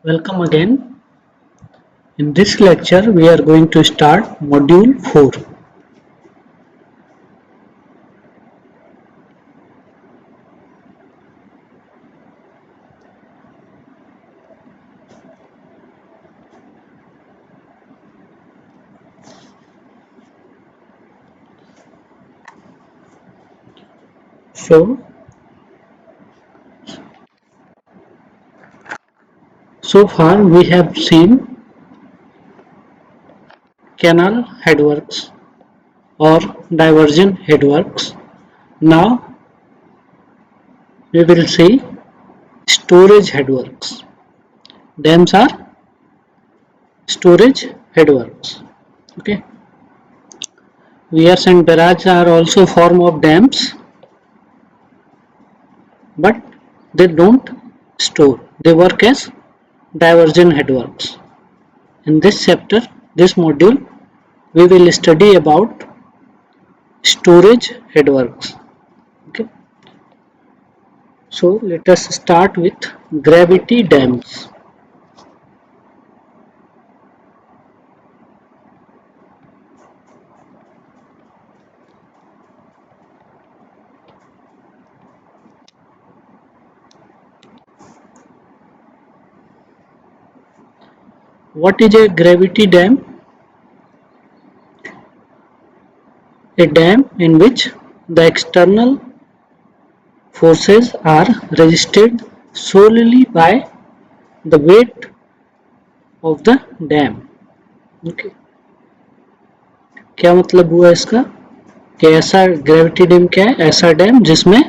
Welcome again. In this lecture, we are going to start Module 4. So far we have seen canal headworks or diversion headworks. Now we will see storage headworks. Dams are storage headworks. Okay. Weirs and barrages are also form of dams, but they don't store. They work as diversion headworks. In this chapter, this module, we will study about storage headworks. Okay. So let us start with gravity dams. What is a gravity dam? A dam in which the external forces are resisted solely by the weight of the dam. Okay. क्या मतलब हुआ इसका कि ऐसा gravity dam क्या है? ऐसा dam जिसमें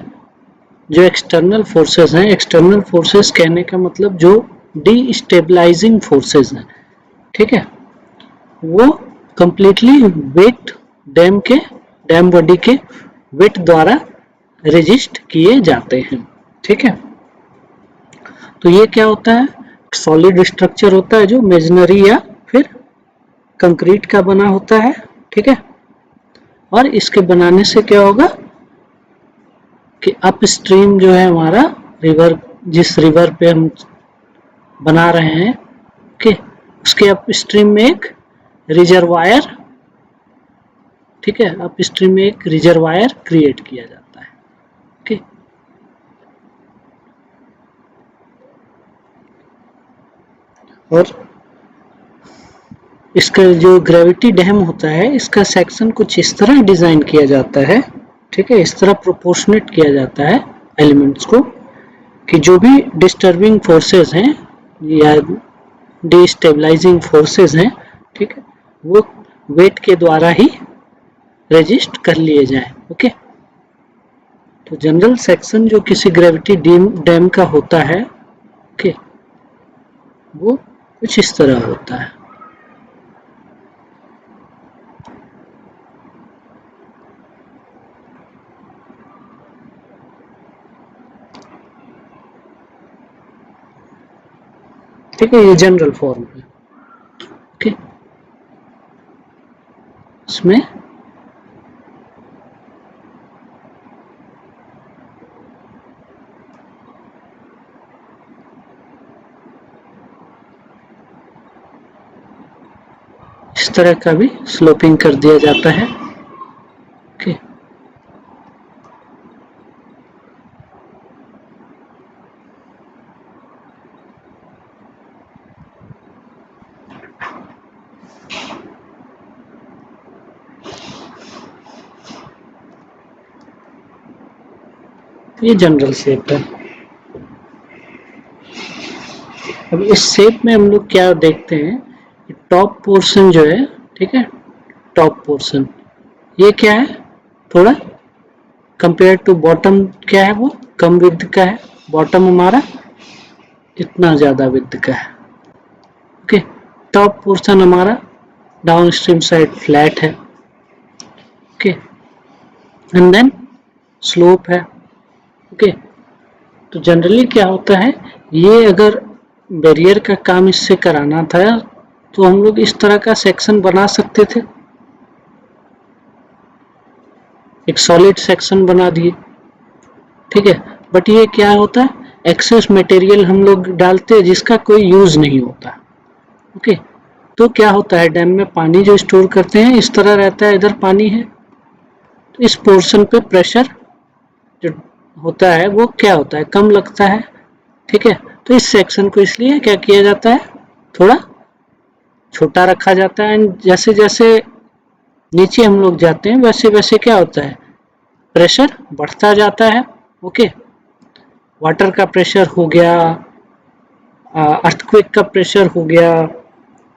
जो एक्सटर्नल फोर्सेस हैं, एक्सटर्नल फोर्सेस कहने का मतलब जो डीस्टेबलाइजिंग फोर्सेस हैं, ठीक है, वो कंप्लीटली वेट डैम बॉडी के वेट द्वारा रेजिस्ट किए जाते हैं. ठीक है, तो ये क्या होता है? सॉलिड स्ट्रक्चर होता है जो मेजनरी या फिर कंक्रीट का बना होता है. ठीक है, और इसके बनाने से क्या होगा कि अप स्ट्रीम जो है हमारा रिवर, जिस रिवर पे हम बना रहे हैं, ओके, उसके अप स्ट्रीम में एक रिजर्वायर, ठीक है, अप स्ट्रीम में एक रिजर्वायर क्रिएट किया जाता है. ओके, और इसका जो ग्रेविटी डैम होता है, इसका सेक्शन कुछ इस तरह डिजाइन किया जाता है. ठीक है, इस तरह प्रोपोर्शनेट किया जाता है एलिमेंट्स को कि जो भी डिस्टर्बिंग फोर्सेस हैं या डिस्टेबलाइजिंग फोर्सेस हैं, ठीक है, वो वेट के द्वारा ही रेजिस्ट कर लिए जाए. ओके, तो जनरल सेक्शन जो किसी ग्रेविटी डैम का होता है, ओके, वो कुछ इस तरह होता है. ठीक है, ये जनरल फॉर्म है. ओके, इसमें इस तरह का भी स्लोपिंग कर दिया जाता है. ओके, ये जनरल शेप है. अब इस शेप में हम लोग क्या देखते हैं, टॉप पोर्शन जो है, ठीक है, टॉप पोर्शन ये क्या है, थोड़ा कंपेयर टू बॉटम क्या है, वो कम विड्थ का है. बॉटम हमारा इतना ज्यादा विड्थ का है. ओके, टॉप पोर्शन हमारा डाउन स्ट्रीम साइड फ्लैट है. ओके, एंड देन स्लोप है. ओके, तो जनरली क्या होता है, ये अगर बैरियर का काम इससे कराना था तो हम लोग इस तरह का सेक्शन बना सकते थे, एक सॉलिड सेक्शन बना दिए. ठीक है, बट ये क्या होता है, एक्सेस मटेरियल हम लोग डालते हैं जिसका कोई यूज नहीं होता। ओके, तो क्या होता है, डैम में पानी जो स्टोर करते हैं इस तरह रहता है, इधर पानी है तो इस पोर्शन पे प्रेशर जो होता है वो क्या होता है, कम लगता है। ठीक है, तो इस सेक्शन को इसलिए क्या किया जाता है, थोड़ा छोटा रखा जाता है। एंड जैसे जैसे नीचे हम लोग जाते हैं वैसे वैसे क्या होता है, प्रेशर बढ़ता जाता है। ओके, वाटर का प्रेशर हो गया, अर्थक्वेक का प्रेशर हो गया,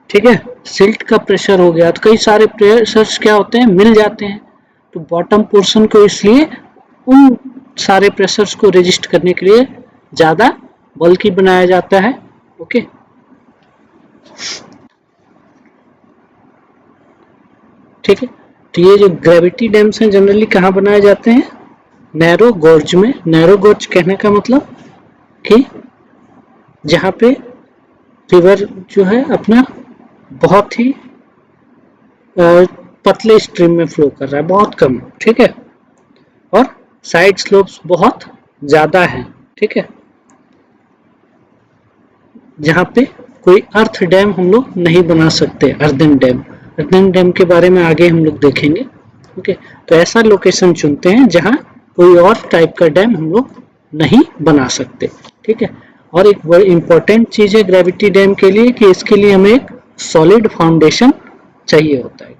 ठीक है, सिल्ट का प्रेशर हो गया, तो कई सारे प्रेशर्स क्या होते हैं, मिल जाते हैं। तो बॉटम पोर्शन को इसलिए उन सारे प्रेशर्स को रेजिस्ट करने के लिए ज़्यादा बल्कि बनाया जाता है। ओके, ठीक है, तो ये जो ग्रेविटी डैम्स हैं जनरली कहाँ बनाए जाते हैं, नैरो गॉर्ज में। नैरो गॉर्ज कहने का मतलब कि जहाँ पे रिवर जो है अपना बहुत ही पतले स्ट्रीम में फ्लो कर रहा है, बहुत कम, ठीक है, और साइड स्लोप्स बहुत ज़्यादा हैं, ठीक है, जहाँ पे कोई अर्थ डैम हम लोग नहीं बना सकते। अर्दन डैम, अर्दन डैम के बारे में आगे हम लोग देखेंगे। ओके, तो ऐसा लोकेशन चुनते हैं जहाँ कोई और टाइप का डैम हम लोग नहीं बना सकते। ठीक है, और एक बड़ी इंपॉर्टेंट चीज़ है ग्रेविटी डैम के लिए कि इसके लिए हमें एक सॉलिड फाउंडेशन चाहिए होता है।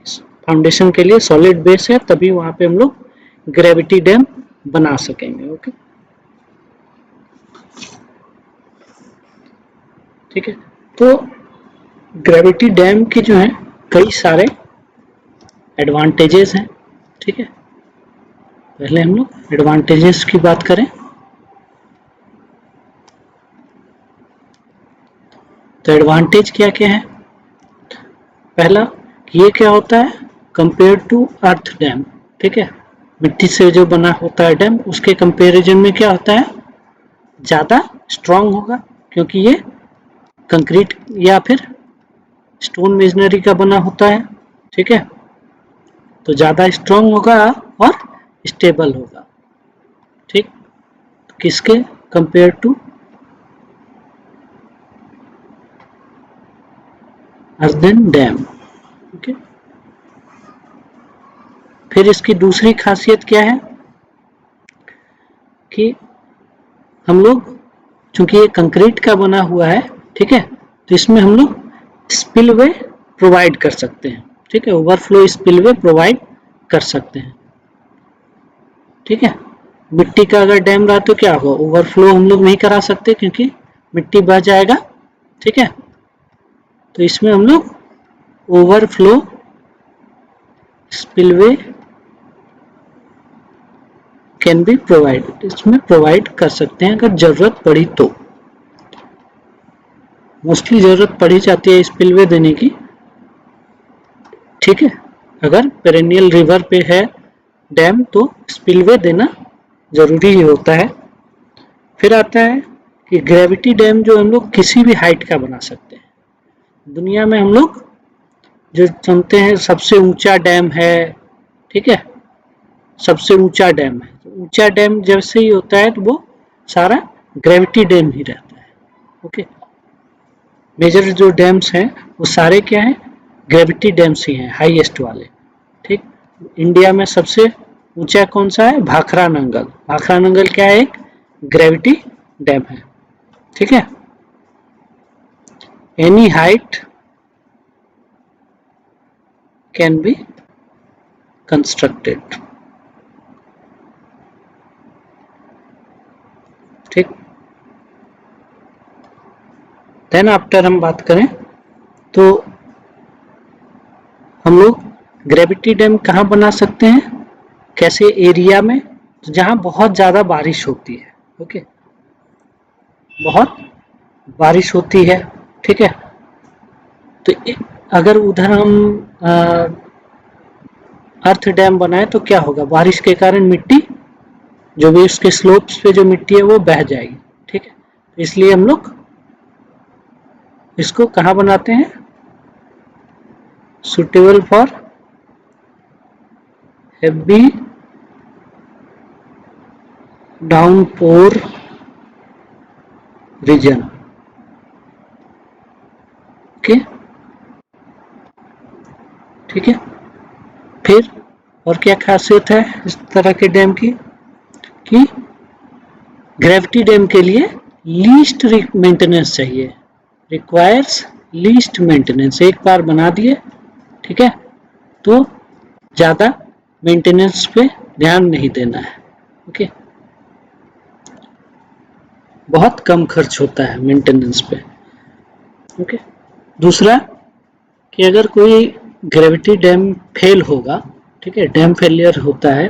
फाउंडेशन के लिए सॉलिड बेस है, तभी वहाँ पे हम लोग ग्रेविटी डैम बना सकेंगे। ओके, ठीक है, तो ग्रेविटी डैम के जो है कई सारे एडवांटेजेस हैं। ठीक है, पहले हम लोग एडवांटेजेस की बात करें तो एडवांटेज क्या क्या है। पहला, ये क्या होता है, कंपेयर टू अर्थ डैम, ठीक है, मिट्टी से जो बना होता है डैम उसके कंपैरिजन में क्या होता है, ज़्यादा स्ट्रांग होगा, क्योंकि ये कंक्रीट या फिर स्टोन मेजनरी का बना होता है। ठीक है, तो ज़्यादा स्ट्रांग होगा और स्टेबल होगा। ठीक, तो किसके compare to earthen dam. Okay, फिर इसकी दूसरी खासियत क्या है कि हम लोग चूंकि ये कंक्रीट का बना हुआ है, ठीक है, तो इसमें हम लोग स्पिलवे प्रोवाइड कर सकते हैं। ठीक है, ओवरफ्लो स्पिलवे प्रोवाइड कर सकते हैं। ठीक है, मिट्टी का अगर डैम रहा तो क्या होगा, ओवरफ्लो हम लोग नहीं करा सकते क्योंकि मिट्टी बह जाएगा। ठीक है, तो इसमें हम लोग overflow spillway can be provided, इसमें प्रोवाइड कर सकते हैं अगर जरूरत पड़ी तो। मोस्टली जरूरत पड़ी जाती है स्पिलवे देने की। ठीक है, अगर पेरेनियल रिवर पे है डैम तो स्पिलवे देना जरूरी ही होता है। फिर आता है कि ग्रेविटी डैम जो हम लोग किसी भी हाइट का बना सकते हैं। दुनिया में हम लोग जो सुनते हैं सबसे ऊंचा डैम है, ठीक है, सबसे ऊंचा डैम है, तो ऊंचा डैम जैसे ही होता है तो वो सारा ग्रेविटी डैम ही रहता है। ओके, मेजर जो डैम्स हैं वो सारे क्या हैं, ग्रेविटी डैम्स ही हैं, हाईएस्ट वाले। ठीक, इंडिया में सबसे ऊंचा कौन सा है, भाखरा नंगल। भाखरा नंगल क्या है, एक ग्रेविटी डैम है। ठीक है, any height can be constructed. ठीक, देन आफ्टर हम बात करें तो हम लोग ग्रेविटी डैम कहाँ बना सकते हैं, कैसे एरिया में, तो जहाँ बहुत ज़्यादा बारिश होती है। ओके, बहुत बारिश होती है। ठीक है, तो अगर उधर हम अर्थ डैम बनाए तो क्या होगा, बारिश के कारण मिट्टी जो भी उसके स्लोप्स पे जो मिट्टी है वो बह जाएगी। ठीक है, इसलिए हम लोग इसको कहाँ बनाते हैं, suitable for heavy downpour region. Okay, ठीक है। फिर और क्या खासियत है इस तरह के डैम की कि ग्रेविटी डैम के लिए लीस्ट मेंटेनेंस चाहिए, रिक्वायर्स लीस्ट मेंटेनेंस। एक बार बना दिए, ठीक है, तो ज़्यादा मेंटेनेंस पे ध्यान नहीं देना है। ओके, बहुत कम खर्च होता है मेंटेनेंस पे। ओके, दूसरा कि अगर कोई ग्रेविटी डैम फेल होगा, ठीक है, डैम फेलियर होता है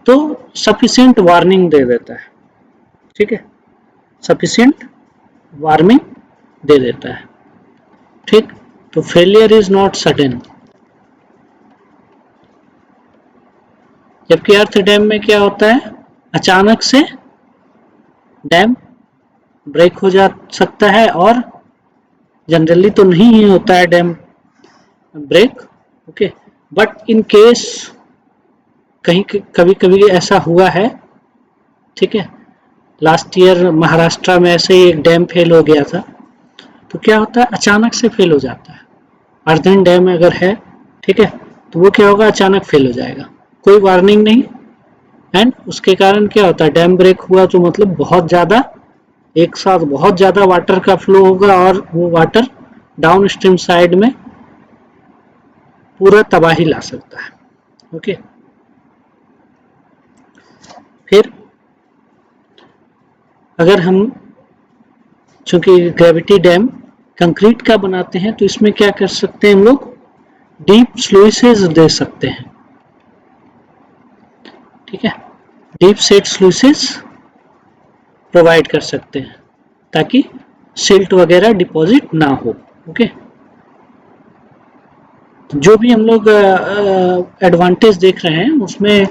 तो सफिशिएंट वार्निंग दे देता है, ठीक है, सफिशिएंट वार्निंग दे देता है, ठीक। तो फेलियर इज नॉट सडन। जबकि अर्थ डैम में क्या होता है, अचानक से डैम ब्रेक हो जा सकता है, और जनरली तो नहीं ही होता है dam break. Okay, but in case कहीं कभी कभी ऐसा हुआ है, ठीक है। लास्ट ईयर महाराष्ट्र में ऐसे ही एक डैम फेल हो गया था। तो क्या होता है, अचानक से फेल हो जाता है। अर्धन डैम अगर है, ठीक है, तो वो क्या होगा, अचानक फेल हो जाएगा, कोई वार्निंग नहीं। एंड उसके कारण क्या होता है, डैम ब्रेक हुआ तो मतलब बहुत ज़्यादा, एक साथ बहुत ज़्यादा वाटर का फ्लो होगा, और वो वाटर डाउन स्ट्रीम साइड में पूरा तबाही ला सकता है। ओके, फिर अगर हम, चूंकि ग्रेविटी डैम कंक्रीट का बनाते हैं, तो इसमें क्या कर सकते हैं हम लोग, डीप स्लूइसेज दे सकते हैं, ठीक है, डीप सेट स्लूइसेज प्रोवाइड कर सकते हैं ताकि सिल्ट वगैरह डिपॉजिट ना हो। ओके, जो भी हम लोग एडवांटेज देख रहे हैं उसमें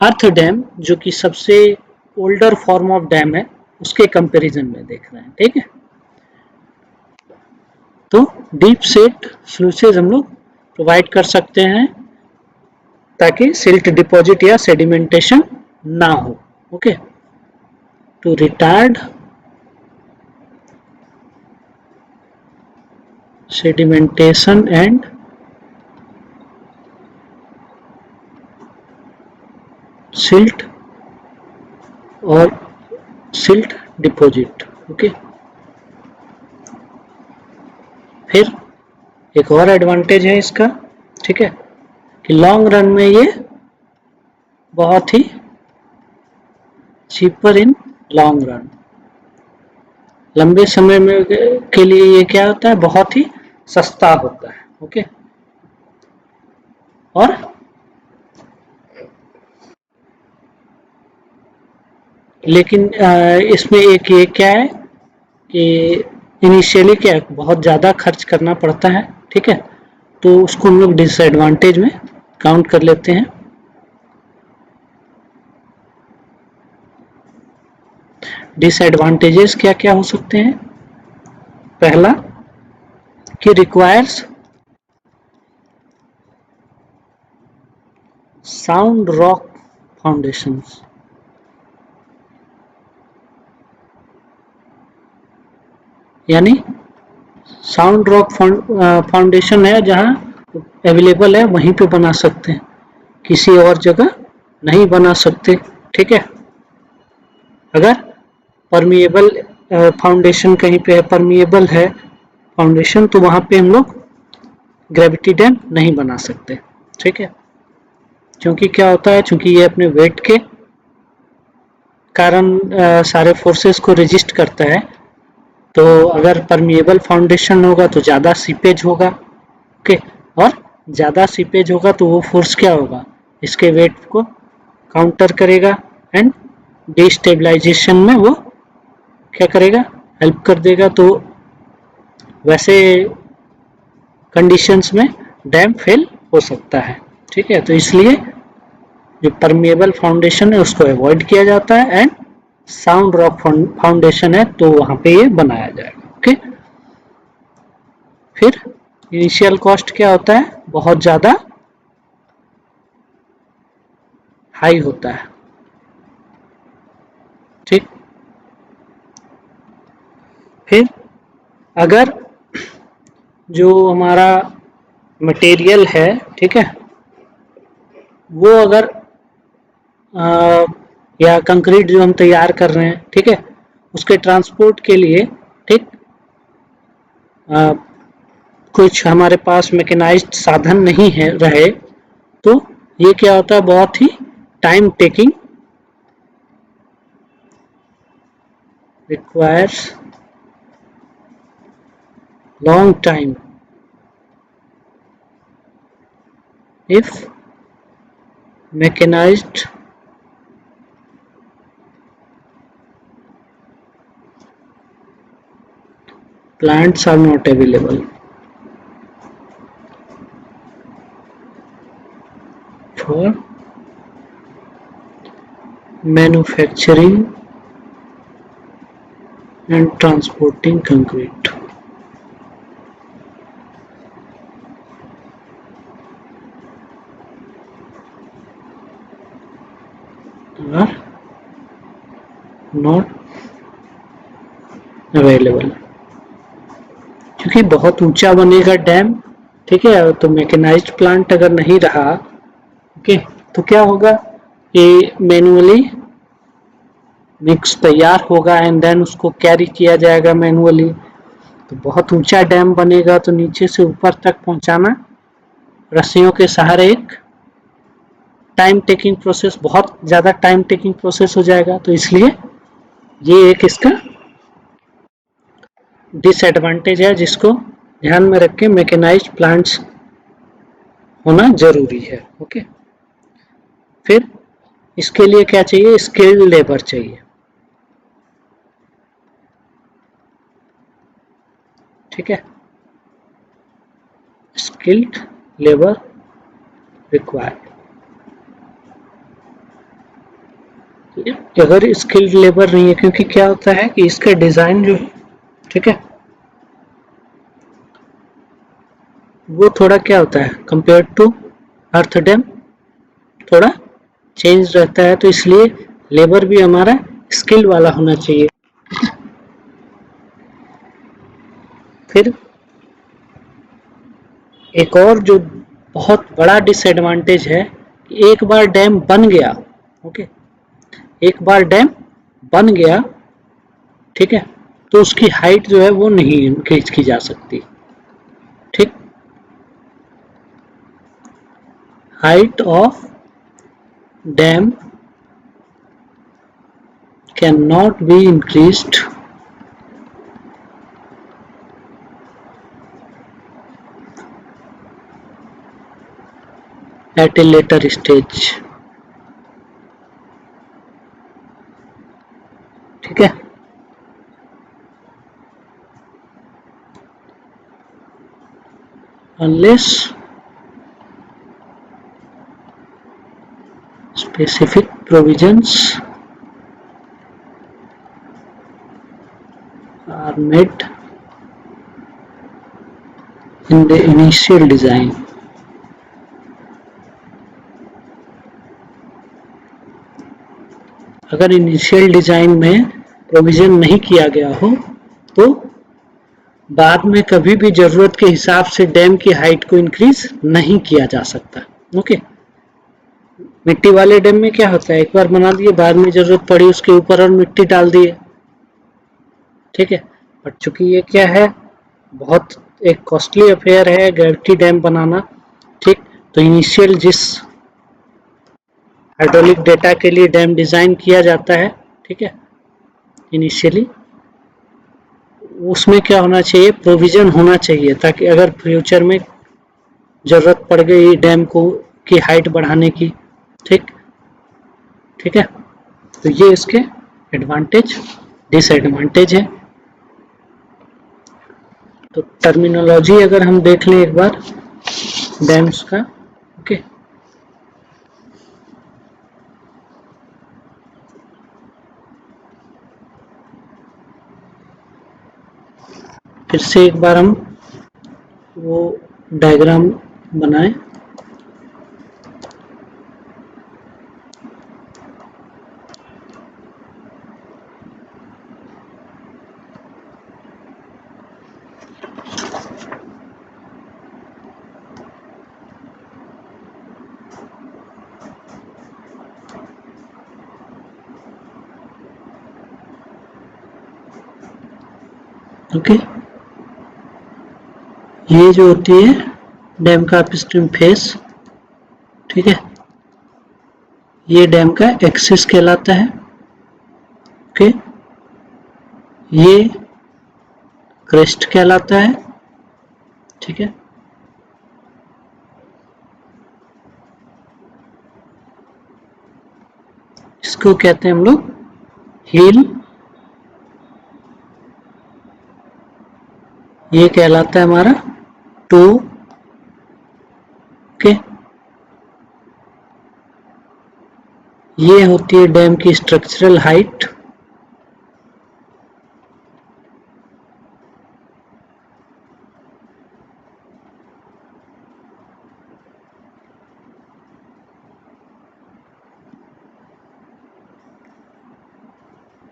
अर्थ डैम, जो कि सबसे ओल्डर फॉर्म ऑफ डैम है, उसके कंपैरिजन में देख रहे हैं, ठीक है। तो डीप सेट स्लूसेज हम लोग प्रोवाइड कर सकते हैं ताकि सिल्ट डिपॉजिट या सेडिमेंटेशन ना हो। Okay, to retard sedimentation and silt और silt deposit। ओके, फिर एक और एडवांटेज है इसका, ठीक है, कि लॉन्ग रन में ये बहुत ही चीपर इन लॉन्ग रन, लंबे समय में के लिए ये क्या होता है, बहुत ही सस्ता होता है। ओके, और लेकिन इसमें एक ये क्या है कि इनिशियली क्या है, बहुत ज़्यादा खर्च करना पड़ता है, ठीक है, तो उसको हम लोग डिसएडवांटेज में काउंट कर लेते हैं। डिसएडवांटेजेस क्या क्या हो सकते हैं, पहला कि रिक्वायर्स साउंड रॉक फाउंडेशंस, यानी साउंड रॉक फाउंडेशन है जहां अवेलेबल है वहीं पे बना सकते हैं, किसी और जगह नहीं बना सकते, ठीक है। अगर परमिएबल फाउंडेशन कहीं पे है, परमिएबल है फाउंडेशन, तो वहां पे हम लोग ग्रेविटी डैम नहीं बना सकते, ठीक है। क्योंकि क्या होता है, क्योंकि ये अपने वेट के कारण सारे फोर्सेस को रेजिस्ट करता है, तो अगर परमिएबल फाउंडेशन होगा तो ज़्यादा सीपेज होगा। ओके, और ज़्यादा सीपेज होगा तो वो फोर्स क्या होगा, इसके वेट को काउंटर करेगा एंड डिस्टेबलाइजेशन में वो क्या करेगा, हेल्प कर देगा। तो वैसे कंडीशंस में डैम फेल हो सकता है, ठीक है। तो इसलिए जो परमिएबल फाउंडेशन है उसको अवॉइड किया जाता है, एंड साउंड रॉक फाउंडेशन है तो वहां पे ये बनाया जाएगा। ओके, फिर इनिशियल कॉस्ट क्या होता है, बहुत ज़्यादा हाई होता है, ठीक। फिर अगर जो हमारा मटेरियल है, ठीक है, वो अगर या कंक्रीट जो हम तैयार कर रहे हैं, ठीक है, उसके ट्रांसपोर्ट के लिए, ठीक, कुछ हमारे पास मैकेनाइज्ड साधन नहीं है रहे, तो ये क्या होता है, बहुत ही time taking, requires long time if mechanized plants are not available for manufacturing and transporting concrete. Are not available क्योंकि बहुत ऊंचा बनेगा डैम, ठीक है, तो मैकेनाइज्ड प्लांट अगर नहीं रहा, ओके, तो क्या होगा, ये मैनुअली मिक्स तैयार होगा एंड देन उसको कैरी किया जाएगा मैनुअली, तो बहुत ऊंचा डैम बनेगा, तो नीचे से ऊपर तक पहुंचाना रस्सियों के सहारे एक टाइम टेकिंग प्रोसेस, बहुत ज़्यादा टाइम टेकिंग प्रोसेस हो जाएगा, तो इसलिए ये एक इसका डिसएडवांटेज है जिसको ध्यान में रख के मैकेनाइज्ड प्लांट्स होना जरूरी है। ओके, फिर इसके लिए क्या चाहिए, स्किल्ड लेबर चाहिए, ठीक है, स्किल्ड लेबर रिक्वायर्ड। अगर स्किल्ड लेबर नहीं है, क्योंकि क्या होता है कि इसका डिजाइन जो है, ठीक है, वो थोड़ा क्या होता है कंपेयर टू अर्थ डैम, थोड़ा चेंज रहता है, तो इसलिए लेबर भी हमारा स्किल वाला होना चाहिए। फिर एक और जो बहुत बड़ा डिसएडवांटेज है, एक बार डैम बन गया, ओके, एक बार डैम बन गया, ठीक है, तो उसकी हाइट जो है वो नहीं इंक्रीज की जा सकती, ठीक, height of dam can not be increased at a later stage, ठीक है, unless specific provisions are made in the initial design. अगर इनिशियल डिजाइन में प्रोविजन नहीं किया गया हो, तो बाद में कभी भी जरूरत के हिसाब से डैम की हाइट को इंक्रीज नहीं किया जा सकता। ओके, मिट्टी वाले डैम में क्या होता है, एक बार बना दिए, बाद में जरूरत पड़ी उसके ऊपर और मिट्टी डाल दिए, ठीक है, बट चूंकि ये क्या है, बहुत एक कॉस्टली अफेयर है ग्रेविटी डैम बनाना, ठीक, तो इनिशियल जिस हाइड्रोलिक डेटा के लिए डैम डिजाइन किया जाता है, ठीक है, इनिशियली उसमें क्या होना चाहिए, प्रोविजन होना चाहिए, ताकि अगर फ्यूचर में जरूरत पड़ गई डैम को की हाइट बढ़ाने की, ठीक, ठीक है, तो ये इसके एडवांटेज डिसएडवांटेज है। तो टर्मिनोलॉजी अगर हम देख लें एक बार डैम्स का, ओके, फिर से एक बार हम वो डायग्राम बनाएं, ओके, ये जो होती है डैम का अपस्ट्रीम फेस, ठीक है, ये डैम का एक्सिस कहलाता है। ओके, ये क्रेस्ट कहलाता है। ठीक है, इसको कहते हैं हम लोग हिल, ये कहलाता है हमारा टो। ओके, ये होती है डैम की स्ट्रक्चरल हाइट।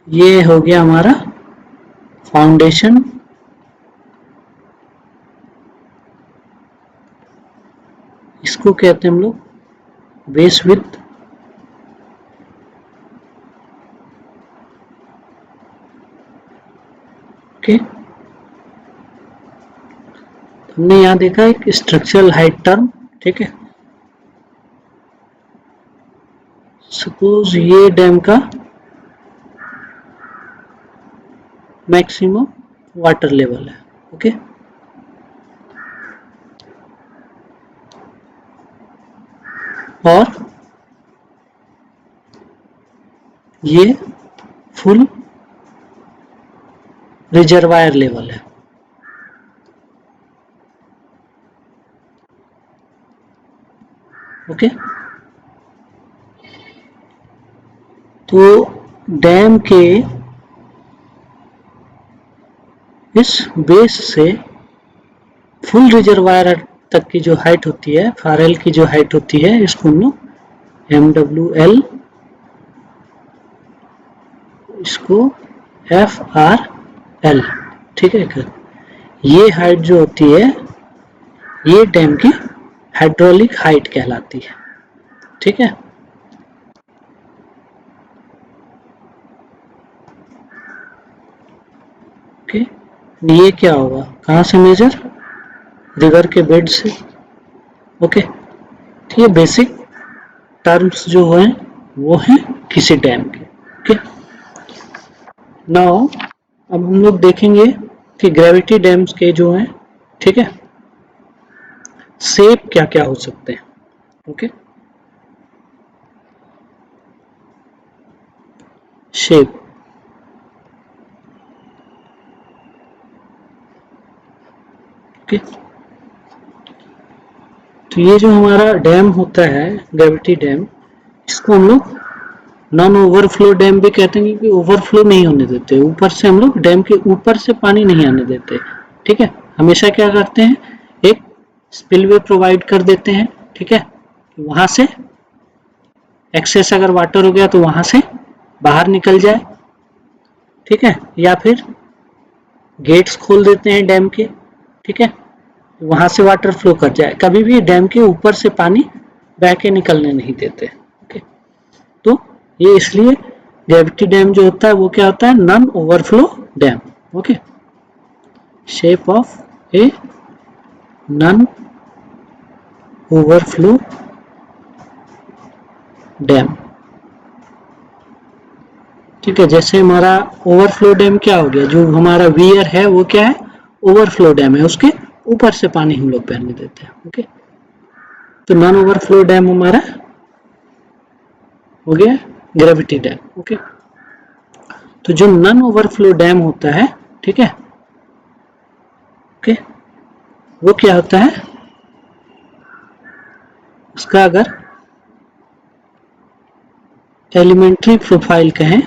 ये हो गया हमारा फाउंडेशन। इसको कहते हैं हम लोग बेस विड्थ। ओके, हमने यहां देखा एक स्ट्रक्चरल हाइट टर्म। ठीक है, सपोज ये डैम का मैक्सिमम वाटर लेवल है। ओके, और ये फुल रिजर्वायर लेवल है। ओके, तो डैम के इस बेस से फुल रिजर्वायर तक की जो हाइट होती है, फारेल की जो हाइट होती है, इसको हम लोग MWL, इसको FRL, ठीक है। ये हाइट जो होती है ये डैम की हाइड्रोलिक हाइट कहलाती है। ठीक है, ओके, ये क्या होगा, कहाँ से मेजर, रिवर के बेड से। ओके, ठीक है, बेसिक टर्म्स जो हैं वो हैं किसी डैम के। ओके, नाउ अब हम लोग देखेंगे कि ग्रेविटी डैम्स के जो हैं, ठीक है, शेप क्या क्या हो सकते हैं। ओके, शेप, ओके, तो ये जो हमारा डैम होता है ग्रेविटी डैम, इसको हम लोग नॉन ओवरफ्लो डैम भी कहते हैं, क्योंकि ओवरफ्लो नहीं होने देते, ऊपर से हम लोग डैम के ऊपर से पानी नहीं आने देते। ठीक है, हमेशा क्या करते हैं, एक स्पिलवे प्रोवाइड कर देते हैं। ठीक है, वहां से एक्सेस अगर वाटर हो गया तो वहां से बाहर निकल जाए। ठीक है, या फिर गेट्स खोल देते हैं डैम के। ठीक है, वहां से वाटर फ्लो कर जाए, कभी भी डैम के ऊपर से पानी बह के निकलने नहीं देते। ओके, तो ये इसलिए ग्रेविटी डैम जो होता है वो क्या होता है, non overflow dam. Okay, shape of a non overflow dam. ठीक है, जैसे हमारा ओवरफ्लो डैम क्या हो गया, जो हमारा वियर है वो क्या है, ओवरफ्लो डैम है, उसके ऊपर से पानी हम लोग बहने देते हैं। ओके, तो नॉन ओवरफ्लो डैम हमारा हो गया ग्रेविटी डैम। ओके, तो जो नॉन ओवरफ्लो डैम होता है, ठीक है, ओके, वो क्या होता है, उसका अगर एलिमेंट्री प्रोफाइल कहें,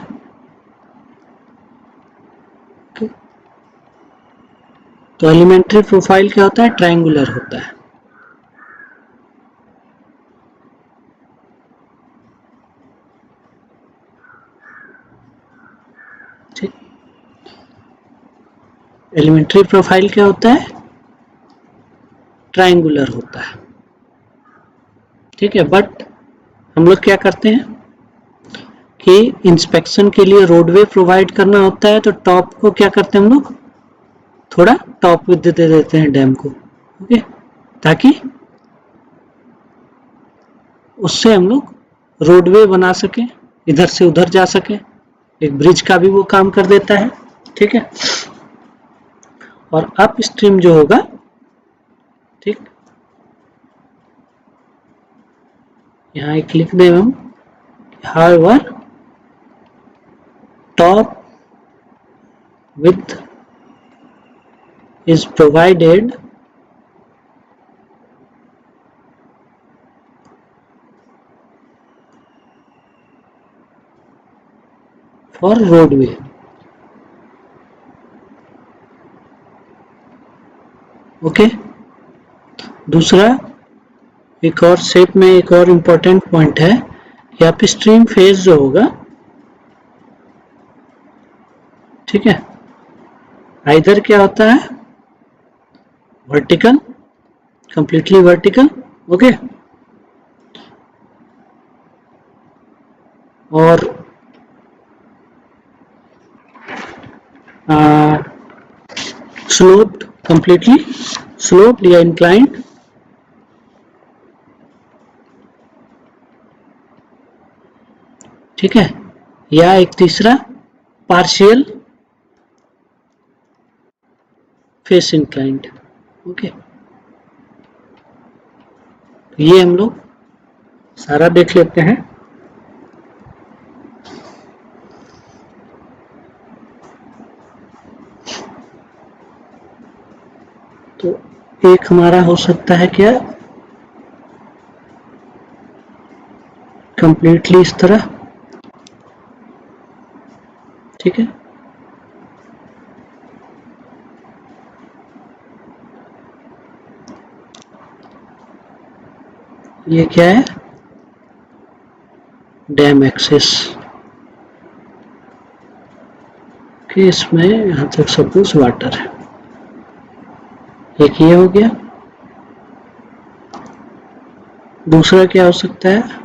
तो एलिमेंट्री प्रोफाइल क्या होता है, ट्रायंगुलर होता है। ठीक, एलिमेंट्री प्रोफाइल क्या होता है, ट्रायंगुलर होता है। ठीक है, बट हम लोग क्या करते हैं कि इंस्पेक्शन के लिए रोडवे प्रोवाइड करना होता है, तो टॉप को क्या करते हैं हम लोग, थोड़ा टॉप विड्थ दे देते हैं डैम को, ओके, ताकि उससे हम लोग रोडवे बना सकें, इधर से उधर जा सकें। एक ब्रिज का भी वो काम कर देता है, ठीक है। और अप स्ट्रीम जो होगा, ठीक, यहाँ एक लिख दें हम, however top width is provided for roadway। Okay, दूसरा एक और शेप में एक और इम्पोर्टेंट पॉइंट है कि अप स्ट्रीम फेज जो होगा, ठीक है, आइदर क्या होता है, वर्टिकल, कंप्लीटली वर्टिकल, ओके, और स्लोप्ड, कंप्लीटली स्लोप्ड या इंक्लाइंड, ठीक है, या एक तीसरा पार्शियल फेस इंक्लाइंड, ओके। ये हम लोग सारा देख लेते हैं। तो एक हमारा हो सकता है क्या, कंप्लीटली इस तरह, ठीक है, ये क्या है, डैम एक्सेस, कि इसमें यहां तक सपोज वाटर है, एक ये हो गया। दूसरा क्या हो सकता है,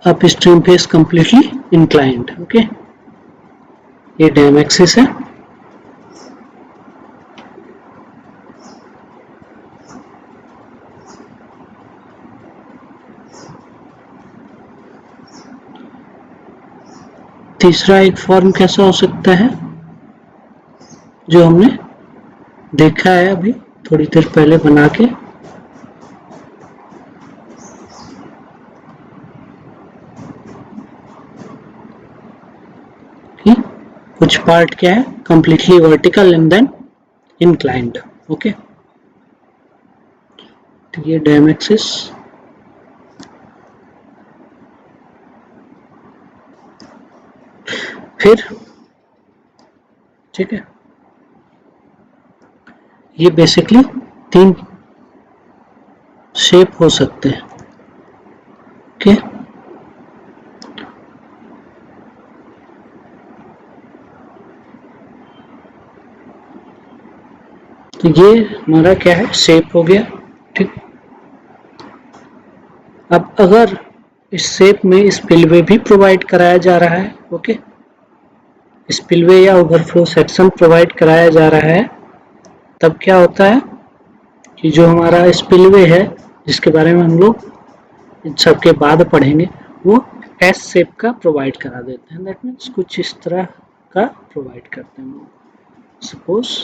up stream face completely inclined, okay, ये डैम एक्सिस है। तीसरा एक फॉर्म कैसा हो सकता है, जो हमने देखा है अभी थोड़ी देर पहले बना के, कि कुछ पार्ट क्या है, completely vertical and then inclined, okay. तो ये डैम एक्सिस, फिर ठीक है, ये बेसिकली 3 शेप हो सकते हैं, ओके। तो ये हमारा क्या है, शेप हो गया, ठीक। अब अगर इस शेप में स्पिलवे भी प्रोवाइड कराया जा रहा है, ओके, स्पिलवे या ओवरफ्लो सेक्शन प्रोवाइड कराया जा रहा है, तब क्या होता है कि जो हमारा स्पिलवे है, जिसके बारे में हम लोग इन सबके बाद पढ़ेंगे, वो एस शेप का प्रोवाइड करा देते हैं। दैट मीन्स कुछ इस तरह का प्रोवाइड करते हैं। सपोज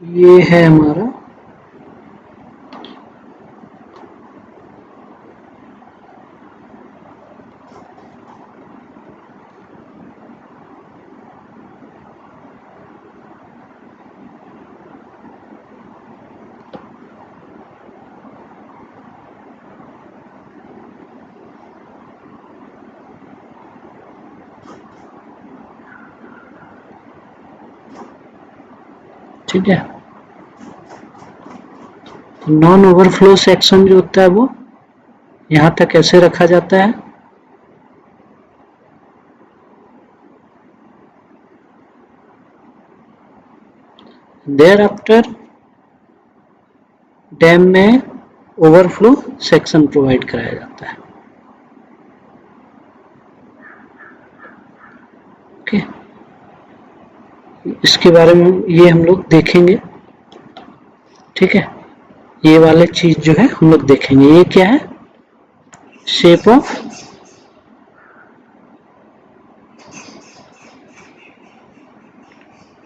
ये है हमारा ठीक है। नॉन ओवरफ्लो सेक्शन जो होता है वो यहाँ तक ऐसे रखा जाता है। देयर आफ्टर डैम में ओवरफ्लो सेक्शन प्रोवाइड कराया जाता है। ओके, इसके बारे में ये हम लोग देखेंगे। ठीक है, ये वाले चीज जो है हम लोग देखेंगे। ये क्या है? Shape of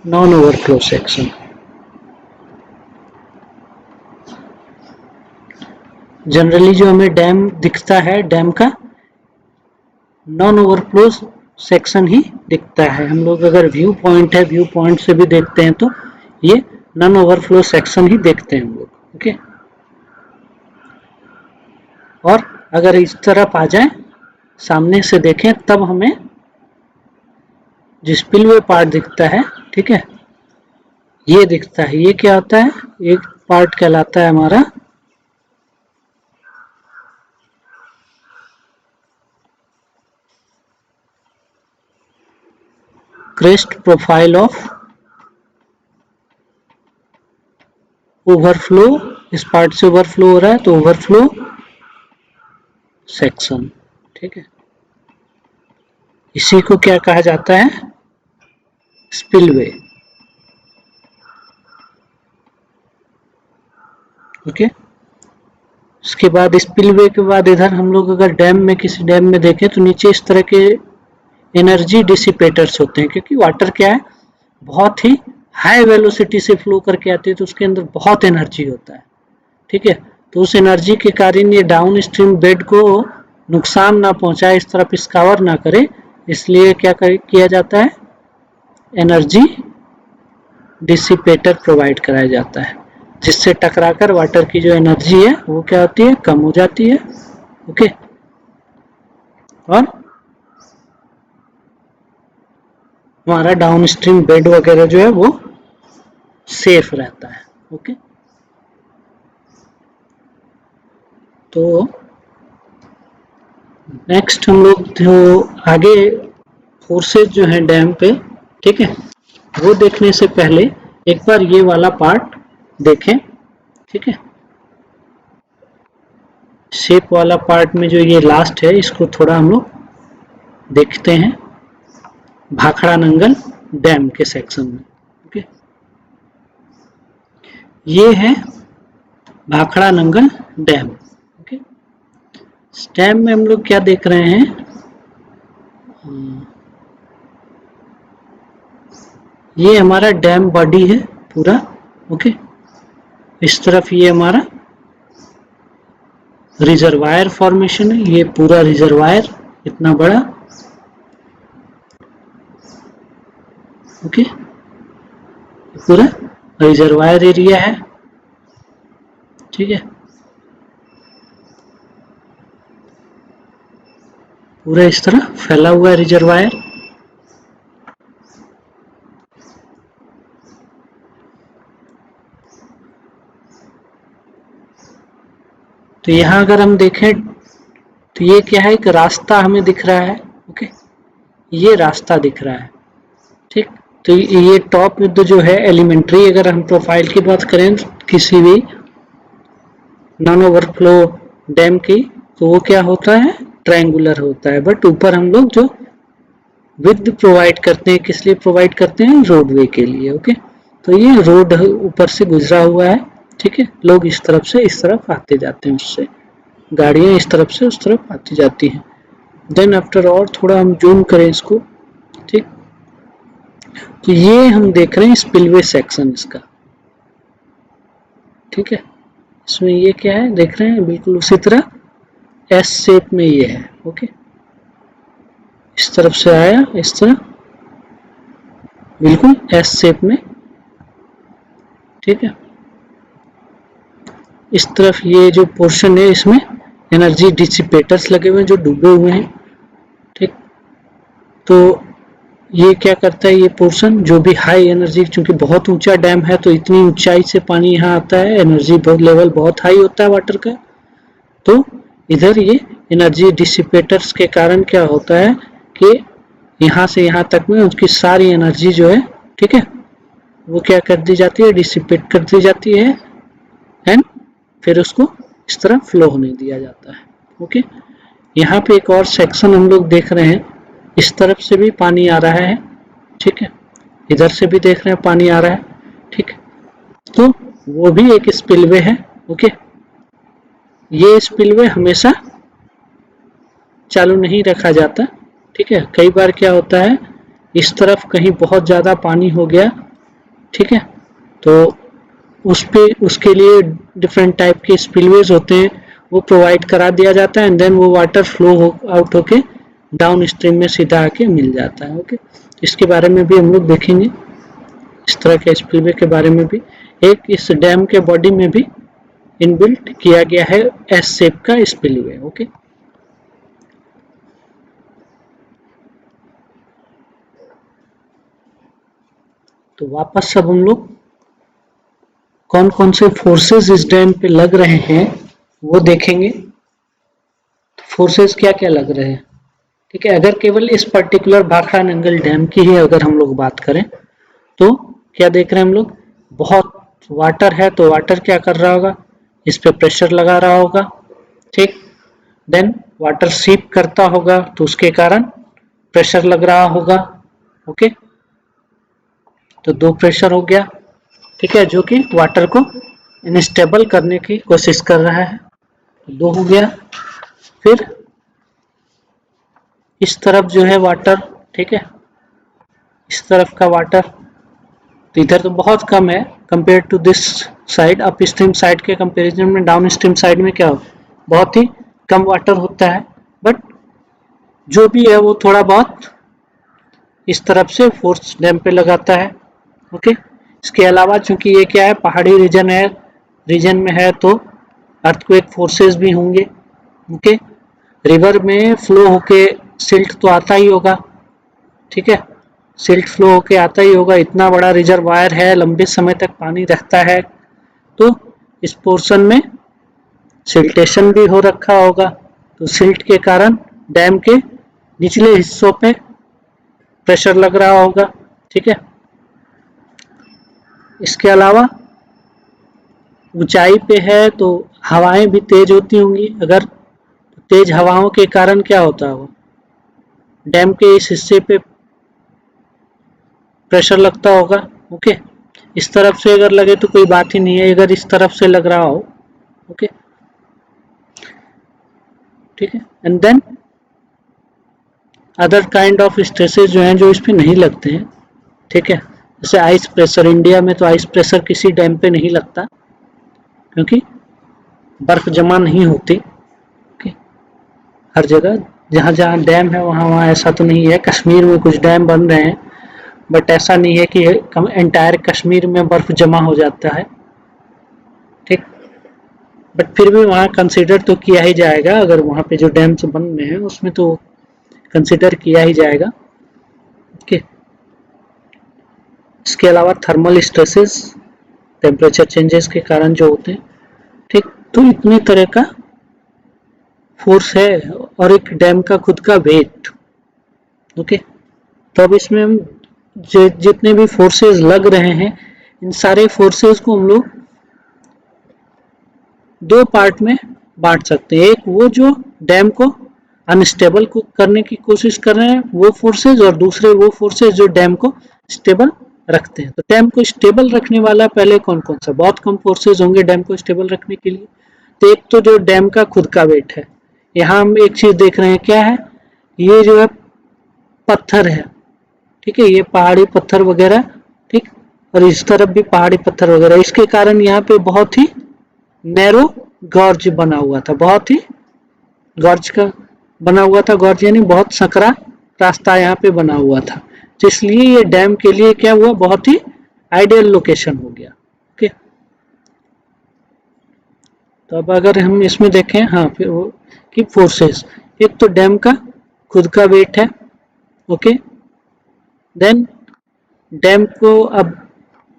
non overflow section. Generally जो हमें डैम दिखता है, डैम का नॉन ओवरफ्लो सेक्शन ही दिखता है। हम लोग अगर व्यू पॉइंट है, व्यू पॉइंट से भी देखते हैं तो ये नॉन ओवरफ्लो सेक्शन ही देखते हैं हम लोग। ओके, और अगर इस तरफ आ जाए, सामने से देखें, तब हमें जो स्पिलवे पार्ट दिखता है, ठीक है, ये दिखता है। ये क्या होता है? एक पार्ट कहलाता है हमारा क्रेस्ट प्रोफाइल ऑफ ओवरफ्लो। इस पार्ट से ओवरफ्लो हो रहा है तो ओवरफ्लो सेक्शन। ठीक है, इसी को क्या कहा जाता है? स्पिलवे। ओके, उसके बाद स्पिलवे के बाद इधर हम लोग अगर डैम में, किसी डैम में देखें तो नीचे इस तरह के एनर्जी डिसिपेटर्स होते हैं, क्योंकि वाटर क्या है, बहुत ही हाई वेलोसिटी से फ्लो करके आती है तो उसके अंदर बहुत एनर्जी होता है। ठीक है, तो उस एनर्जी के कारण ये डाउन स्ट्रीम बेड को नुकसान ना पहुंचाए, इस तरफ स्कावर ना करे, इसलिए क्या किया जाता है? एनर्जी डिसिपेटर प्रोवाइड कराया जाता है, जिससे टकराकर वाटर की जो एनर्जी है वो क्या होती है? कम हो जाती है। ओके, और हमारा डाउन स्ट्रीम बेड वगैरह जो है वो सेफ रहता है। ओके, तो नेक्स्ट हम लोग जो आगे फोर्सेज जो है डैम पे, ठीक है, वो देखने से पहले एक बार ये वाला पार्ट देखें। ठीक है, शेप वाला पार्ट में जो ये लास्ट है, इसको थोड़ा हम लोग देखते हैं भाखड़ा नंगल डैम के सेक्शन में। ओके, ये है भाखड़ा नंगल डैम। ओके, इस डैम में हम लोग क्या देख रहे हैं? ये हमारा डैम बॉडी है पूरा। ओके, इस तरफ ये हमारा रिजर्वायर फॉर्मेशन है, ये पूरा रिजर्वायर इतना बड़ा। ओके, पूरा रिजर्वायर एरिया है। ठीक है, पूरा इस तरह फैला हुआ है रिजर्वायर। तो यहाँ अगर हम देखें तो ये क्या है? एक रास्ता हमें दिख रहा है। ओके, ये रास्ता दिख रहा है। ठीक, तो ये टॉप विद जो है एलिमेंट्री, अगर हम प्रोफाइल की बात करें किसी भी नॉन ओवरफ्लो डैम की, तो वो क्या होता है? ट्रायंगुलर होता है। बट ऊपर हम लोग जो विद प्रोवाइड करते हैं, किस लिए प्रोवाइड करते हैं? रोडवे के लिए। ओके, तो ये रोड ऊपर से गुजरा हुआ है। ठीक है, लोग इस तरफ से इस तरफ आते जाते हैं, उससे गाड़ियां इस तरफ से उस तरफ आती जाती हैं। देन आफ्टर और थोड़ा हम जूम करें इसको, ठीक, तो ये हम देख रहे हैं स्पिलवे सेक्शन इसका। ठीक है, इसमें ये क्या है देख रहे हैं? बिल्कुल उसी तरह एस शेप में ये है। ओके, इस तरफ से आया, इस तरह बिल्कुल एस शेप में। ठीक है, इस तरफ ये जो पोर्शन है, इसमें एनर्जी डिसिपेटर्स लगे हुए हैं जो डूबे हुए हैं। ठीक, तो ये क्या करता है? ये पोर्शन जो भी हाई एनर्जी, क्योंकि बहुत ऊंचा डैम है तो इतनी ऊंचाई से पानी यहाँ आता है, एनर्जी लेवल बहुत हाई होता है वाटर का, तो इधर ये एनर्जी डिसिपेटर्स के कारण क्या होता है कि यहाँ से यहाँ तक में उसकी सारी एनर्जी जो है, ठीक है, वो क्या कर दी जाती है, डिसिपेट कर दी जाती है, एंड फिर उसको इस तरह फ्लो होने दिया जाता है। ओके, यहाँ पे एक और सेक्शन हम लोग देख रहे हैं, इस तरफ से भी पानी आ रहा है, ठीक है, इधर से भी देख रहे हैं पानी आ रहा है, ठीक है, तो वो भी एक स्पिलवे है। ओके, ये स्पिलवे हमेशा चालू नहीं रखा जाता, ठीक है, कई बार क्या होता है, इस तरफ कहीं बहुत ज़्यादा पानी हो गया, ठीक है, तो उसके लिए डिफरेंट टाइप के स्पिलवेज होते हैं, वो प्रोवाइड करा दिया जाता है, एंड देन वो वाटर फ्लो आउट होके डाउन स्ट्रीम में सीधा आके मिल जाता है। ओके, इसके बारे में भी हम लोग देखेंगे, इस तरह के स्पिलवे के बारे में भी। एक इस डैम के बॉडी में भी इनबिल्ट किया गया है एस शेप का स्पिलवे। ओके, तो वापस सब हम लोग कौन कौन से फोर्सेस इस डैम पे लग रहे हैं वो देखेंगे। फोर्सेस क्या क्या लग रहे हैं, ठीक है, अगर केवल इस पर्टिकुलर भाखड़ा नंगल डैम की ही अगर हम लोग बात करें तो क्या देख रहे हैं हम लोग, बहुत वाटर है, तो वाटर क्या कर रहा होगा, इस पे प्रेशर लगा रहा होगा, ठीक, देन वाटर सीप करता होगा तो उसके कारण प्रेशर लग रहा होगा। ओके, तो दो प्रेशर हो गया, ठीक है, जो कि वाटर को इनस्टेबल करने की कोशिश कर रहा है, दो हो गया। फिर इस तरफ जो है वाटर, ठीक है, इस तरफ का वाटर, तो इधर तो बहुत कम है compare to this side, up stream side के कंपैरिजन में डाउन स्ट्रीम साइड में क्या हो, बहुत ही कम वाटर होता है, बट जो भी है वो थोड़ा बहुत इस तरफ से फोर्स डैम पे लगाता है। ओके, इसके अलावा चूंकि ये क्या है, पहाड़ी रीजन में है, तो अर्थक्वेक फोर्सेस भी होंगे। ओके, रिवर में फ्लो होके सिल्ट तो आता ही होगा, ठीक है, सिल्ट फ्लो होके आता ही होगा, इतना बड़ा रिजर्वायर है, लंबे समय तक पानी रहता है, तो इस पोर्शन में सिल्टेशन भी हो रखा होगा, तो सिल्ट के कारण डैम के निचले हिस्सों पे प्रेशर लग रहा होगा, ठीक है। इसके अलावा ऊंचाई पे है तो हवाएं भी तेज होती होंगी, अगर तेज हवाओं के कारण क्या होता होगा, डैम के इस हिस्से पे प्रेशर लगता होगा। ओके, इस तरफ से अगर लगे तो कोई बात ही नहीं है, अगर इस तरफ से लग रहा हो, ओके, ठीक है, and then other kind of stresses जो हैं जो इस पे नहीं लगते हैं, ठीक है, जैसे आइस प्रेशर, इंडिया में तो आइस प्रेशर किसी डैम पे नहीं लगता क्योंकि बर्फ जमा नहीं होती। ओके, हर जगह जहाँ जहाँ डैम है वहाँ वहाँ ऐसा तो नहीं है, कश्मीर में कुछ डैम बन रहे हैं बट ऐसा नहीं है कि एंटायर कश्मीर में बर्फ जमा हो जाता है, ठीक, बट फिर भी वहाँ कंसिडर तो किया ही जाएगा, अगर वहाँ पे जो डैम्स बन रहे हैं उसमें तो कंसिडर किया ही जाएगा। ओके, इसके अलावा थर्मल स्ट्रेसेस, टेम्परेचर चेंजेस के कारण जो होते हैं, ठीक, तो इतने तरह का फोर्स है, और एक डैम का खुद का वेट। ओके, तो अब इसमें हम जितने भी फोर्सेस लग रहे हैं, इन सारे फोर्सेस को हम लोग दो पार्ट में बांट सकते हैं, एक वो जो डैम को अनस्टेबल को करने की कोशिश कर रहे हैं वो फोर्सेस, और दूसरे वो फोर्सेस जो डैम को स्टेबल रखते हैं। तो डैम को स्टेबल रखने वाला पहले कौन कौन सा, बहुत कम फोर्सेस होंगे डैम को स्टेबल रखने के लिए, तो एक तो जो डैम का खुद का वेट है, यहाँ हम एक चीज देख रहे हैं, क्या है, ये जो है पत्थर है, ठीक है, ये पहाड़ी पत्थर वगैरह, ठीक, और इस तरफ भी पहाड़ी पत्थर वगैरह, इसके कारण यहाँ पे बहुत ही नैरो गॉर्ज बना हुआ था, बहुत ही गॉर्ज का बना हुआ था, गॉर्ज यानी बहुत सकरा रास्ता यहाँ पे बना हुआ था, इसलिए ये डैम के लिए क्या हुआ, बहुत ही आइडियल लोकेशन हो गया। ओके, तो अब अगर हम इसमें देखें, हाँ, फिर वो कि फोर्सेस, एक तो डैम का खुद का वेट है, ओके, देन डैम को अब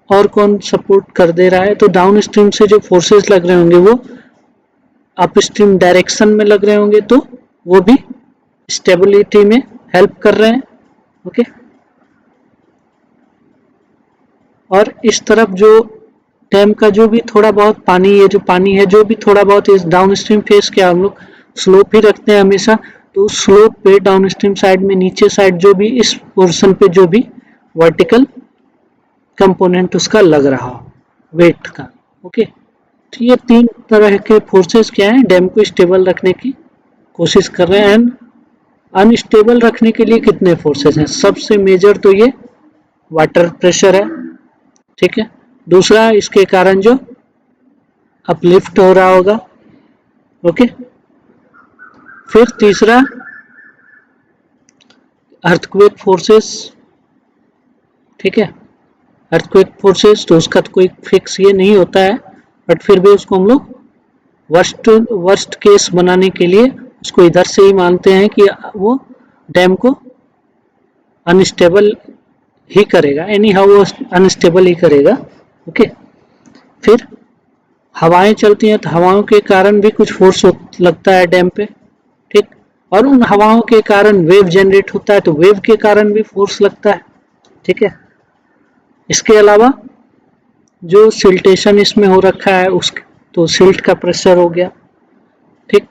और कौन सपोर्ट कर दे रहा है, तो डाउन स्ट्रीम से जो फोर्सेस लग रहे होंगे वो अपस्ट्रीम डायरेक्शन में लग रहे होंगे तो वो भी स्टेबिलिटी में हेल्प कर रहे हैं। ओके, और इस तरफ जो डैम का जो भी थोड़ा बहुत पानी, ये जो पानी है जो भी थोड़ा बहुत इस डाउन स्ट्रीम फेस के हम लोग स्लोप ही रखते हैं हमेशा, तो उस स्लोप पे डाउन स्ट्रीम साइड में नीचे साइड जो भी इस पोर्शन पे जो भी वर्टिकल कंपोनेंट उसका लग रहा हो वेट का। ओके, तो ये तीन तरह के फोर्सेस क्या है, डैम को स्टेबल रखने की कोशिश कर रहे हैं। एंड अनस्टेबल रखने के लिए कितने फोर्सेस हैं, सबसे मेजर तो ये वाटर प्रेशर है, ठीक है। दूसरा इसके कारण जो अपलिफ्ट हो रहा होगा, ओके। फिर तीसरा अर्थक्वेक फोर्सेस, ठीक है। अर्थक्वेक फोर्सेस तो उसका तो कोई फिक्स ये नहीं होता है, बट फिर भी उसको हम लोग वर्स्ट केस बनाने के लिए उसको इधर से ही मानते हैं कि वो डैम को अनस्टेबल ही करेगा, एनी हाउ वो अनस्टेबल ही करेगा। ओके, फिर हवाएं चलती हैं तो हवाओं के कारण भी कुछ फोर्स लगता है डैम पे, ठीक। और उन हवाओं के कारण वेव जनरेट होता है तो वेव के कारण भी फोर्स लगता है, ठीक है। इसके अलावा जो सिल्टेशन इसमें हो रखा है उस तो सिल्ट का प्रेशर हो गया, ठीक।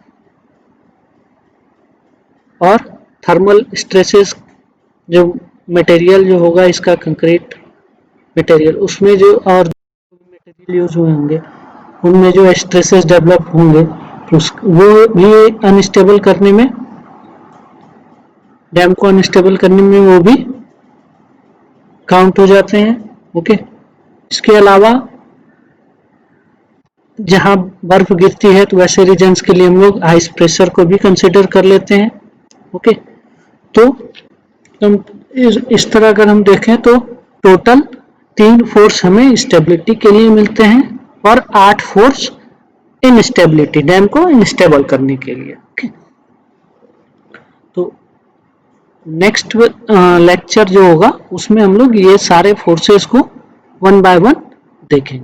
और थर्मल स्ट्रेसेस, जो मटेरियल जो होगा इसका कंक्रीट मटेरियल, उसमें जो और मटेरियल यूज हुए होंगे उनमें जो स्ट्रेसेस डेवलप होंगे तो वो भी अनस्टेबल करने में, डैम को अनस्टेबल करने में वो भी काउंट हो जाते हैं। ओके, इसके अलावा जहां बर्फ गिरती है तो वैसे रीजन्स के लिए हम लोग आइस प्रेशर को भी कंसिडर कर लेते हैं। ओके, तो इस तरह अगर हम देखें तो टोटल 3 फोर्स हमें स्टेबिलिटी के लिए मिलते हैं और 8 फोर्स इनस्टेबिलिटी, डैम को इनस्टेबल करने के लिए। ओके, तो नेक्स्ट लेक्चर जो होगा उसमें हम लोग ये सारे फोर्सेस को 1 बाय 1 देखेंगे।